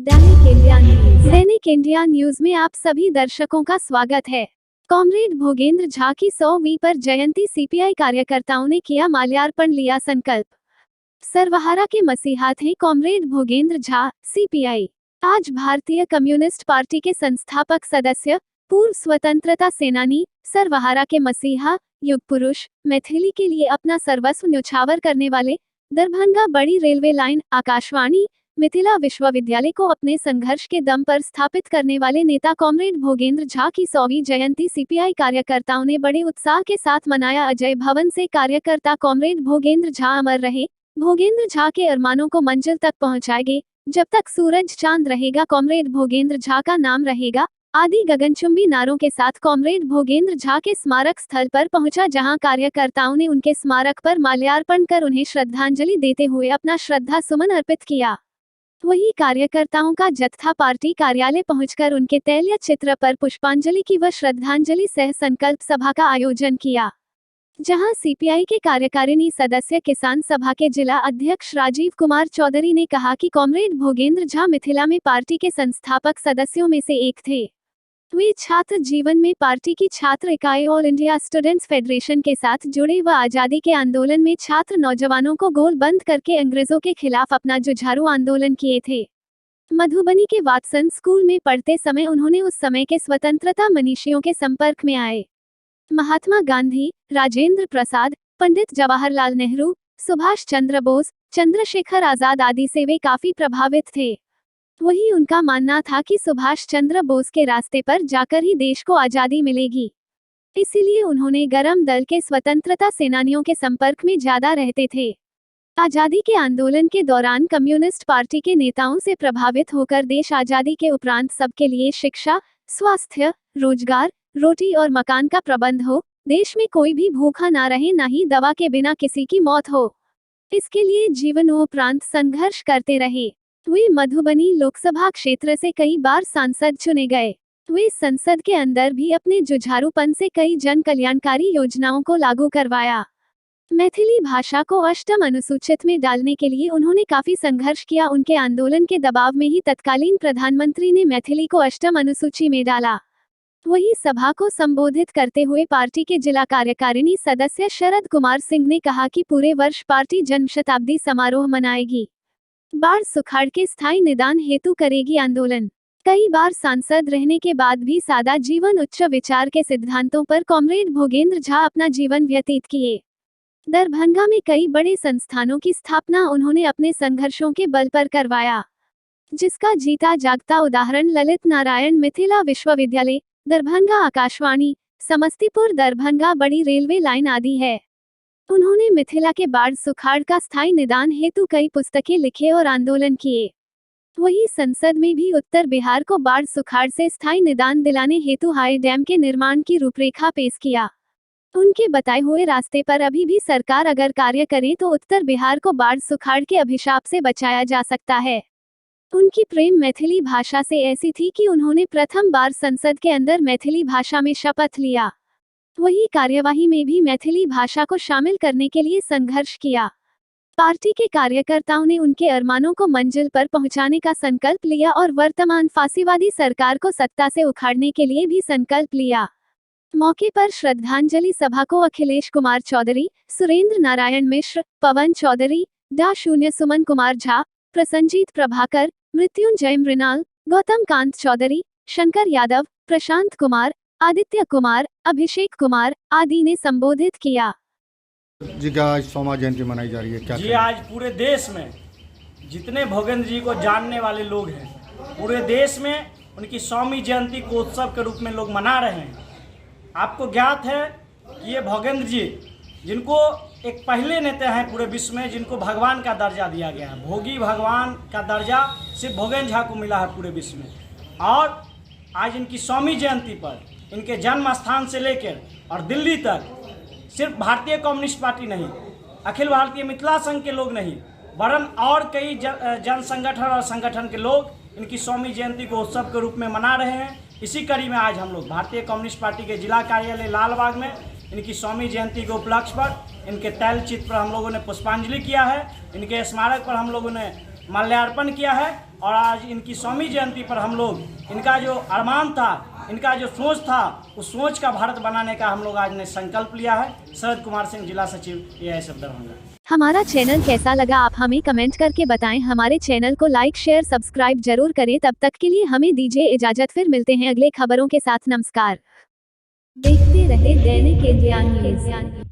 दैनिक India news में आप सभी दर्शकों का स्वागत है। कॉमरेड भोगेंद्र झा की 100वीं पर जयंती, सीपीआई कार्यकर्ताओं ने किया माल्यार्पण, लिया संकल्प। सर्वहारा के मसीहा थे कॉमरेड भोगेंद्र झा, सीपीआई। आज भारतीय कम्युनिस्ट पार्टी के संस्थापक सदस्य, पूर्व स्वतंत्रता सेनानी, सर्वहारा के मसीहा, युग पुरुष, मैथिली के लिए अपना सर्वस्व न्यौछावर करने वाले, दरभंगा बड़ी रेलवे लाइन, आकाशवाणी, मिथिला विश्वविद्यालय को अपने संघर्ष के दम पर स्थापित करने वाले नेता कॉमरेड भोगेंद्र झा की 100वीं जयंती सीपीआई कार्यकर्ताओं ने बड़े उत्साह के साथ मनाया। अजय भवन से कार्यकर्ता कॉमरेड भोगेंद्र झा अमर रहे, भोगेंद्र झा के अरमानों को मंजिल तक पहुंचाएंगे, जब तक सूरज चांद रहेगा कॉमरेड भोगेंद्र झा का नाम रहेगा, आदि गगनचुंबी नारों के साथ कॉमरेड भोगेंद्र झा के स्मारक स्थल पर पहुंचा, जहां कार्यकर्ताओं ने उनके स्मारक पर माल्यार्पण कर उन्हें श्रद्धांजलि देते हुए अपना श्रद्धा सुमन अर्पित किया। वहीं कार्यकर्ताओं का जत्था पार्टी कार्यालय पहुंचकर उनके तैलीय चित्र पर पुष्पांजलि की व श्रद्धांजलि सह संकल्प सभा का आयोजन किया, जहां सीपीआई के कार्यकारिणी सदस्य किसान सभा के जिला अध्यक्ष राजीव कुमार चौधरी ने कहा कि कॉमरेड भोगेंद्र झा मिथिला में पार्टी के संस्थापक सदस्यों में से एक थे। वे छात्र जीवन में पार्टी की छात्र इकाई ऑल इंडिया स्टूडेंट्स फेडरेशन के साथ जुड़े व आजादी के आंदोलन में छात्र नौजवानों को गोलबंद करके अंग्रेजों के खिलाफ अपना जुझारू आंदोलन किए थे। मधुबनी के वाटसन स्कूल में पढ़ते समय उन्होंने उस समय के स्वतंत्रता मनीषियों के संपर्क में आए महात्मा गांधी, राजेंद्र प्रसाद, पंडित जवाहरलाल नेहरू, सुभाष चंद्र बोस, चंद्रशेखर आजाद आदि से वे काफी प्रभावित थे। वही उनका मानना था कि सुभाष चंद्र बोस के रास्ते पर जाकर ही देश को आजादी मिलेगी। इसीलिए उन्होंने गरम दल के स्वतंत्रता सेनानियों के संपर्क में ज्यादा रहते थे। आजादी के आंदोलन के दौरान कम्युनिस्ट पार्टी के नेताओं से प्रभावित होकर देश आजादी के उपरांत सबके लिए शिक्षा, स्वास्थ्य, रोजगार, रोटी और मकान का प्रबंध हो, देश में कोई भी भूखा ना रहे, ना ही दवा के बिना किसी की मौत हो, इसके लिए जीवनोपरांत संघर्ष करते रहे। वे मधुबनी लोकसभा क्षेत्र से कई बार सांसद चुने गए। वे संसद के अंदर भी अपने जुझारूपन से कई जन कल्याणकारी योजनाओं को लागू करवाया। मैथिली भाषा को अष्टम अनुसूचित में डालने के लिए उन्होंने काफी संघर्ष किया। उनके आंदोलन के दबाव में ही तत्कालीन प्रधानमंत्री ने मैथिली को अष्टम अनुसूची में डाला। वही सभा को संबोधित करते हुए पार्टी के जिला कार्यकारिणी सदस्य शरद कुमार सिंह ने कहा कि पूरे वर्ष पार्टी जन्मशताब्दी समारोह मनाएगी, बाढ़ सुखाड़ के स्थायी निदान हेतु करेगी आंदोलन। कई बार सांसद रहने के बाद भी सादा जीवन, उच्च विचार के सिद्धांतों पर कॉमरेड भोगेंद्र झा अपना जीवन व्यतीत किए। दरभंगा में कई बड़े संस्थानों की स्थापना उन्होंने अपने संघर्षों के बल पर करवाया, जिसका जीता जागता उदाहरण ललित नारायण मिथिला विश्वविद्यालय, दरभंगा आकाशवाणी, समस्तीपुर दरभंगा बड़ी रेलवे लाइन आदि है। उन्होंने मिथिला के बाढ़ सुखाड़ का स्थायी निदान हेतु कई पुस्तकें लिखे और आंदोलन किए। वही संसद में भी उत्तर बिहार को बाढ़ सुखाड़ से स्थायी निदान दिलाने हेतु हाई डैम के निर्माण की रूपरेखा पेश किया। उनके बताए हुए रास्ते पर अभी भी सरकार अगर कार्य करे तो उत्तर बिहार को बाढ़ सुखाड़ के अभिशाप से बचाया जा सकता है। उनकी प्रेम मैथिली भाषा से ऐसी थी कि उन्होंने प्रथम बार संसद के अंदर मैथिली भाषा में शपथ लिया। वही कार्यवाही में भी मैथिली भाषा को शामिल करने के लिए संघर्ष किया। पार्टी के कार्यकर्ताओं ने उनके अरमानों को मंजिल पर पहुंचाने का संकल्प लिया और वर्तमान फांसीवादी सरकार को सत्ता से उखाड़ने के लिए भी संकल्प लिया। मौके पर श्रद्धांजलि सभा को अखिलेश कुमार चौधरी, सुरेंद्र नारायण मिश्र, पवन चौधरी, डा शून्य सुमन कुमार झा, प्रसन्नजीत प्रभाकर, मृत्युंजय मृणाल, गौतम कांत चौधरी, शंकर यादव, प्रशांत कुमार, आदित्य कुमार, अभिषेक कुमार आदि ने संबोधित किया। जी का आज 100वां जयंती मनाई जा रही है, क्या जी आज पूरे देश में जितने भोगेंद्र जी को जानने वाले लोग हैं, पूरे देश में उनकी 100वीं जयंती को उत्सव के रूप में लोग मना रहे हैं। आपको ज्ञात है कि ये भोगेंद्र जी, जिनको एक पहले नेता हैं पूरे विश्व में जिनको भगवान का दर्जा दिया गया है, भोगी भगवान का दर्जा सिर्फ भोगेंद्र झा को मिला है पूरे विश्व में। और आज इनकी 100वीं जयंती पर इनके जन्म स्थान से लेकर और दिल्ली तक सिर्फ भारतीय कम्युनिस्ट पार्टी नहीं, अखिल भारतीय मिथिला संघ के लोग नहीं, वरन और कई जन संगठन और संगठन के लोग इनकी 100वीं जयंती को उत्सव के रूप में मना रहे हैं। इसी कड़ी में आज हम लोग भारतीय कम्युनिस्ट पार्टी के जिला कार्यालय लालबाग में इनकी 100वीं जयंती के उपलक्ष्य पर इनके तैल चित्र पर हम लोगों ने पुष्पांजलि किया है। इनके स्मारक पर हम लोगों ने माल्यार्पण किया है। और आज इनकी सौवीं जयंती पर हम लोग इनका जो अरमान था, इनका जो सोच था, उस सोच का भारत बनाने का हम लोग आज ने संकल्प लिया है। शरद कुमार सिंह, जिला सचिव AISF दरभंगा। हमारा चैनल कैसा लगा आप हमें कमेंट करके बताएं। हमारे चैनल को लाइक शेयर सब्सक्राइब जरूर करें। तब तक के लिए हमें दीजिए इजाजत, फिर मिलते हैं अगले खबरों के साथ। नमस्कार। देखते रहे दैनिक इंडिया न्यूज़।